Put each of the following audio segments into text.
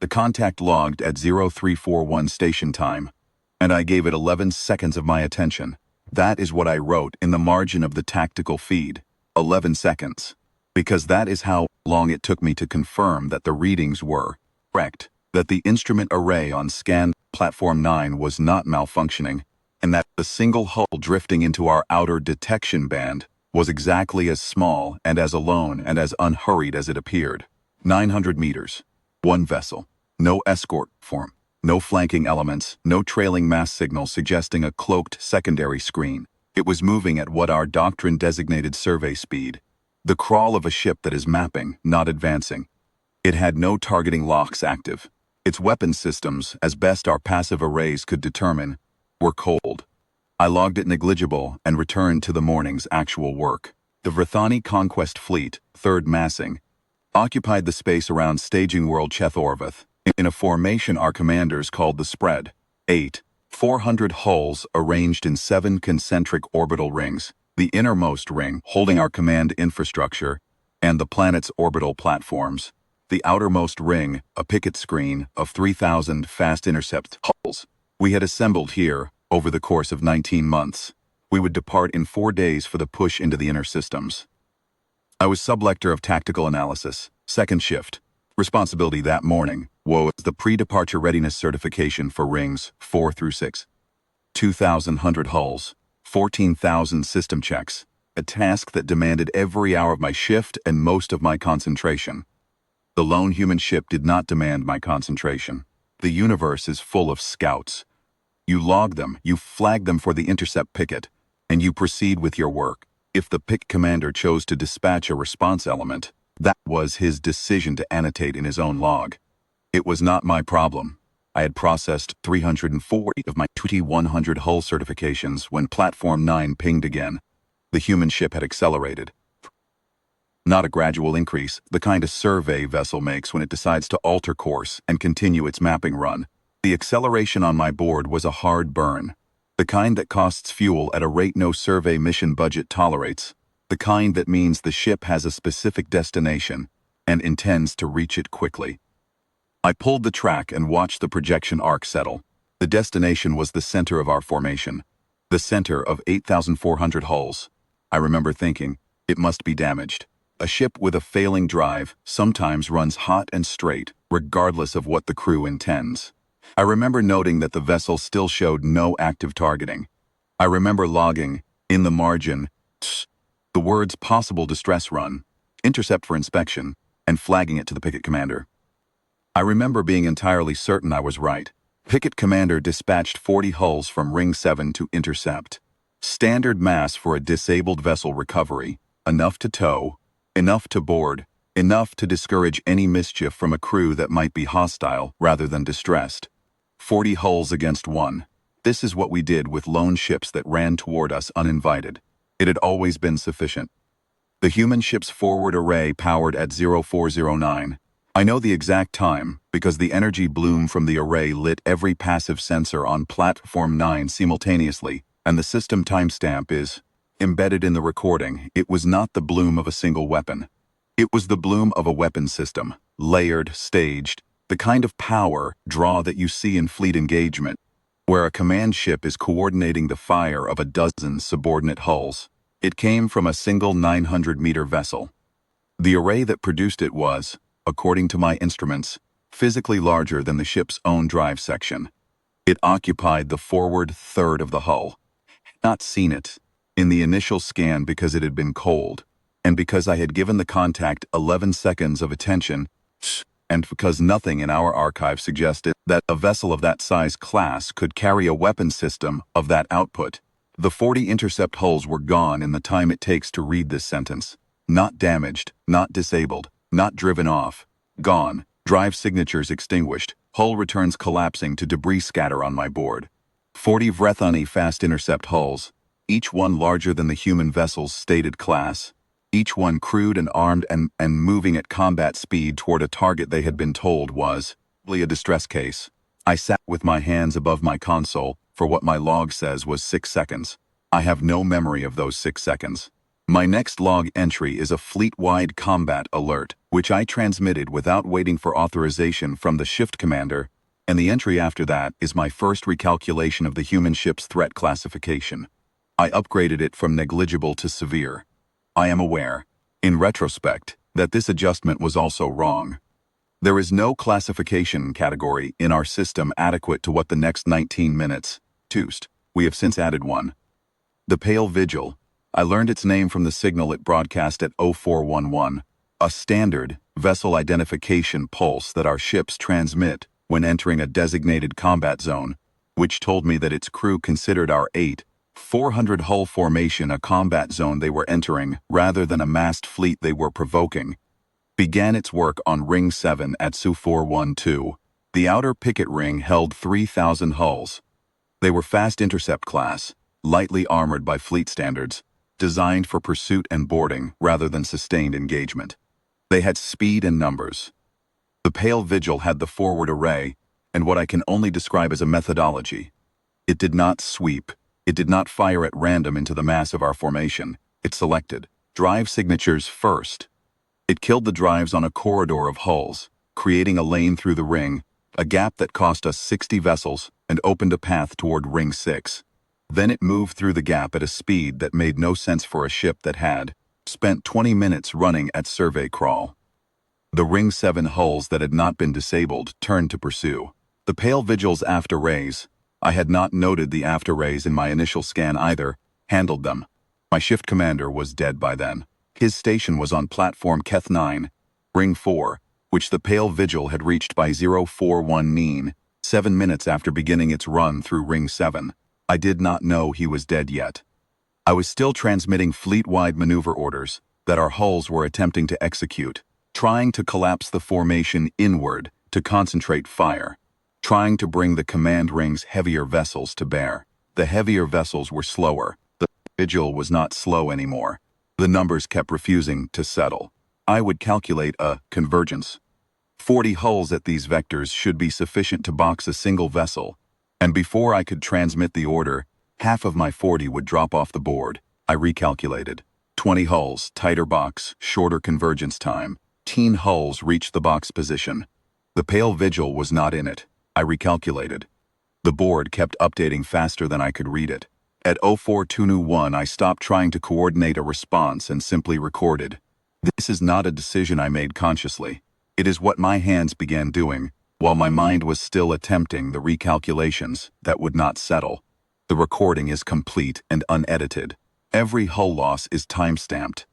The contact logged at 0341 station time, and I gave it 11 seconds of my attention. That is what I wrote in the margin of the tactical feed, 11 seconds. Because that is how long it took me to confirm that the readings were correct, that the instrument array on scan platform 9 was not malfunctioning, and that the single hull drifting into our outer detection band was exactly as small and as alone and as unhurried as it appeared. 900 meters. One vessel. No escort form. No flanking elements. No trailing mass signal suggesting a cloaked secondary screen. It was moving at what our doctrine designated survey speed. The crawl of a ship that is mapping, not advancing. It had no targeting locks active. Its weapon systems, as best our passive arrays could determine, were cold. I logged it negligible and returned to the morning's actual work. The Vrathani Conquest Fleet, 3rd Massing, occupied the space around staging world Chethorvath, in a formation our commanders called the Spread. 400 hulls arranged in 7 concentric orbital rings, the innermost ring holding our command infrastructure and the planet's orbital platforms. The outermost ring, a picket screen of 3,000 fast intercept hulls. We had assembled here over the course of 19 months. We would depart in 4 days for the push into the inner systems. I was sublector of tactical analysis, 2nd shift. Responsibility that morning was the pre-departure readiness certification for rings 4 through 6. 2,100 hulls, 14,000 system checks, a task that demanded every hour of my shift and most of my concentration. The lone human ship did not demand my concentration. The universe is full of scouts. You log them, you flag them for the intercept picket, and you proceed with your work. If the picket commander chose to dispatch a response element, that was his decision to annotate in his own log. It was not my problem. I had processed 340 of my 2,100 hull certifications when Platform 9 pinged again. The human ship had accelerated. Not a gradual increase, the kind a survey vessel makes when it decides to alter course and continue its mapping run. The acceleration on my board was a hard burn. The kind that costs fuel at a rate no survey mission budget tolerates. The kind that means the ship has a specific destination and intends to reach it quickly. I pulled the track and watched the projection arc settle. The destination was the center of our formation. The center of 8,400 hulls. I remember thinking, it must be damaged. A ship with a failing drive sometimes runs hot and straight, regardless of what the crew intends. I remember noting that the vessel still showed no active targeting. I remember logging, in the margin, the words possible distress run, intercept for inspection, and flagging it to the picket commander. I remember being entirely certain I was right. Picket commander dispatched 40 hulls from Ring 7 to intercept. Standard mass for a disabled vessel recovery, enough to tow, enough to board, enough to discourage any mischief from a crew that might be hostile rather than distressed. 40 hulls against 1. This is what we did with lone ships that ran toward us uninvited. It had always been sufficient. The human ship's forward array powered at 0409. I know the exact time because the energy bloom from the array lit every passive sensor on Platform 9 simultaneously, and the system timestamp is embedded in the recording. It was not the bloom of a single weapon. It was the bloom of a weapon system, layered, staged, the kind of power draw that you see in fleet engagement, where a command ship is coordinating the fire of a dozen subordinate hulls. It came from a single 900-meter vessel. The array that produced it was, according to my instruments, physically larger than the ship's own drive section. It occupied the forward third of the hull. Had not seen it in the initial scan because it had been cold, and because I had given the contact 11 seconds of attention, and because nothing in our archive suggested that a vessel of that size class could carry a weapon system of that output. The 40 intercept hulls were gone in the time it takes to read this sentence. Not damaged, not disabled, not driven off. Gone, drive signatures extinguished, hull returns collapsing to debris scatter on my board. 40 Vrathani fast intercept hulls, each one larger than the human vessel's stated class. Each one crewed and armed and moving at combat speed toward a target they had been told was a distress case. I sat with my hands above my console for what my log says was 6 seconds. I have no memory of those 6 seconds. My next log entry is a fleet-wide combat alert, which I transmitted without waiting for authorization from the shift commander, and the entry after that is my first recalculation of the human ship's threat classification. I upgraded it from negligible to severe. I am aware, in retrospect, that this adjustment was also wrong. There is no classification category in our system adequate to what the next 19 minutes. We have since added one. The Pale Vigil. I learned its name from the signal it broadcast at 0411, a standard vessel identification pulse that our ships transmit when entering a designated combat zone, which told me that its crew considered our 400 hull formation a combat zone they were entering rather than a massed fleet they were provoking. Began its work on Ring 7 at Su 412. The outer picket ring held 3,000 hulls. They were fast intercept class, lightly armored by fleet standards, designed for pursuit and boarding rather than sustained engagement. They had speed and numbers. The Pale Vigil had the forward array, and what I can only describe as a methodology. It did not sweep. It did not fire at random into the mass of our formation. It selected drive signatures first. It killed the drives on a corridor of hulls, creating a lane through the ring, a gap that cost us 60 vessels, and opened a path toward Ring 6. Then it moved through the gap at a speed that made no sense for a ship that had spent 20 minutes running at survey crawl. The Ring 7 hulls that had not been disabled turned to pursue. The Pale Vigil's after rays, I had not noted the after rays in my initial scan either, handled them. My shift commander was dead by then. His station was on platform Keth 9, Ring 4, which the Pale Vigil had reached by 041 Neen, 7 minutes after beginning its run through Ring 7. I did not know he was dead yet. I was still transmitting fleet-wide maneuver orders that our hulls were attempting to execute, trying to collapse the formation inward to concentrate fire, trying to bring the command ring's heavier vessels to bear. The heavier vessels were slower. The Vigil was not slow anymore. The numbers kept refusing to settle. I would calculate a convergence. 40 hulls at these vectors should be sufficient to box a single vessel, and before I could transmit the order, half of my 40 would drop off the board. I recalculated. 20 hulls, tighter box, shorter convergence time. 10 hulls reached the box position. The Pale Vigil was not in it. I recalculated. The board kept updating faster than I could read it. At 0421, I stopped trying to coordinate a response and simply recorded. This is not a decision I made consciously. It is what my hands began doing, while my mind was still attempting the recalculations that would not settle. The recording is complete and unedited. Every hull loss is time-stamped.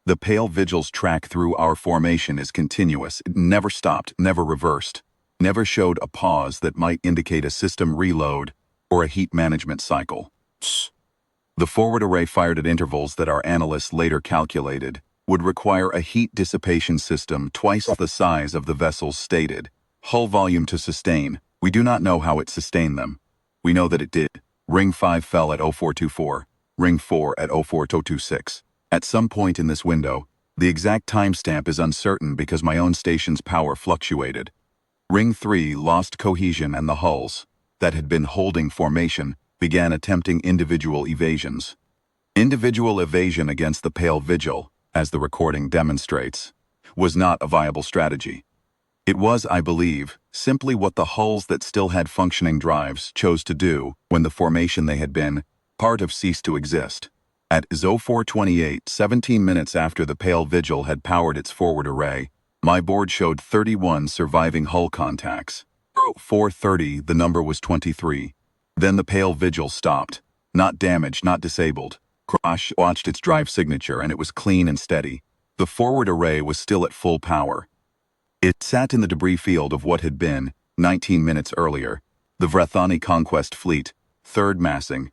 The Pale Vigil's track through our formation is continuous. It never stopped, never reversed, never showed a pause that might indicate a system reload or a heat management cycle. The forward array fired at intervals that our analysts later calculated would require a heat dissipation system twice the size of the vessels stated. Hull volume to sustain. We do not know how it sustained them. We know that it did. Ring 5 fell at 0424, Ring 4 at 04226. At some point in this window, the exact timestamp is uncertain because my own station's power fluctuated. Ring 3 lost cohesion and the hulls that had been holding formation began attempting individual evasions. Individual evasion against the Pale Vigil, as the recording demonstrates, was not a viable strategy. It was, I believe, simply what the hulls that still had functioning drives chose to do when the formation they had been part of ceased to exist. At 0428, 17 minutes after the Pale Vigil had powered its forward array, my board showed 31 surviving hull contacts. 0430, the number was 23. Then the Pale Vigil stopped. Not damaged, not disabled. Crash watched its drive signature and it was clean and steady. The forward array was still at full power. It sat in the debris field of what had been, 19 minutes earlier, the Verath Conquest Fleet, 3rd massing,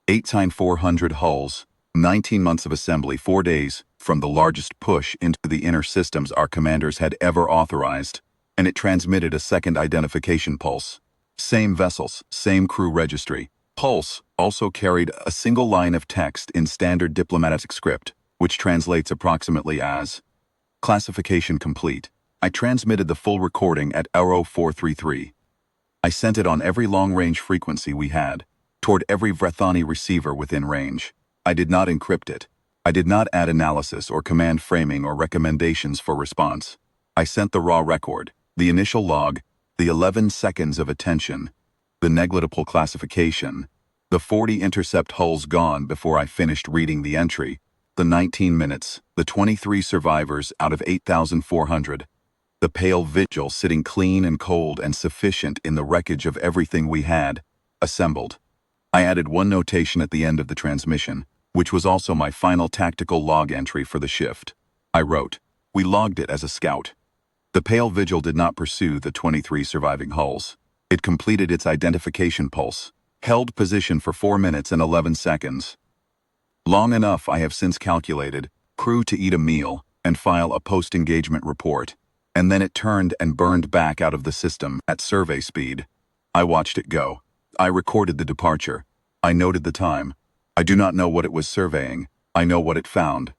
8x400 hulls, 19 months of assembly, 4 days, from the largest push into the inner systems our commanders had ever authorized, and it transmitted a second identification pulse. Same vessels, same crew registry. Pulse also carried a single line of text in standard diplomatic script, which translates approximately as, classification complete. I transmitted the full recording at 0433. I sent it on every long-range frequency we had, toward every Verath receiver within range. I did not encrypt it. I did not add analysis or command framing or recommendations for response. I sent the raw record, the initial log, the 11 seconds of attention, the negligible classification, the 40 intercept hulls gone before I finished reading the entry, the 19 minutes, the 23 survivors out of 8,400, the pale vigil sitting clean and cold and sufficient in the wreckage of everything we had, assembled. I added one notation at the end of the transmission, which was also my final tactical log entry for the shift. I wrote, "We logged it as a scout." The pale vigil did not pursue the 23 surviving hulls. It completed its identification pulse, held position for 4 minutes and 11 seconds. Long enough, I have since calculated, crew to eat a meal and file a post-engagement report, and then it turned and burned back out of the system at survey speed. I watched it go. I recorded the departure. I noted the time. I do not know what it was surveying. I know what it found.